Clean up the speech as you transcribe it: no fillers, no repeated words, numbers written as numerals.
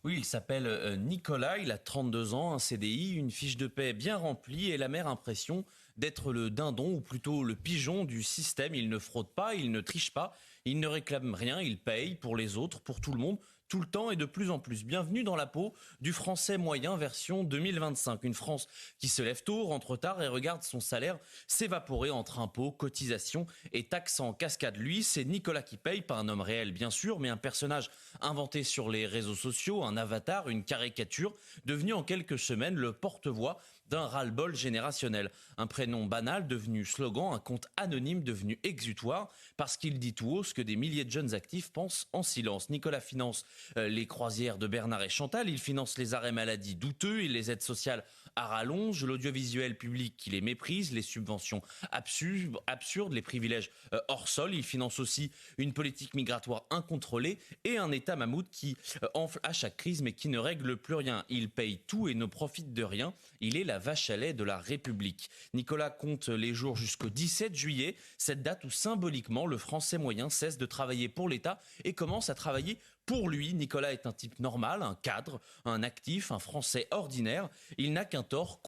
Oui, il s'appelle Nicolas, il a 32 ans, un CDI, une fiche de paie bien remplie et la mère impression d'être le dindon ou plutôt le pigeon du système. Il ne fraude pas, il ne triche pas, il ne réclame rien, il paye pour les autres, pour tout le monde, tout le temps et de plus en plus. Bienvenue dans la peau du français moyen version 2025. Une France qui se lève tôt, rentre tard et regarde son salaire s'évaporer entre impôts, cotisations et taxes en cascade. Lui, c'est Nicolas qui paye, pas un homme réel bien sûr, mais un personnage inventé sur les réseaux sociaux, un avatar, une caricature, devenu en quelques semaines le porte-voix d'un ras-le-bol générationnel. Un prénom banal devenu slogan, un compte anonyme devenu exutoire, parce qu'il dit tout haut ce que des milliers de jeunes actifs pensent en silence. Nicolas finance les croisières de Bernard et Chantal, il finance les arrêts maladie douteux, il les aides sociales à rallonge, l'audiovisuel public qui les méprise, les subventions absurdes, les privilèges hors sol. Il finance aussi une politique migratoire incontrôlée et un État mammouth qui enfle à chaque crise mais qui ne règle plus rien. Il paye tout et ne profite de rien. Il est la vache à lait de la République. Nicolas compte les jours jusqu'au 17 juillet, cette date où symboliquement le français moyen cesse de travailler pour l'État et commence à travailler pour lui. Nicolas est un type normal, un cadre, un actif, un français ordinaire. Il n'a qu'un tort,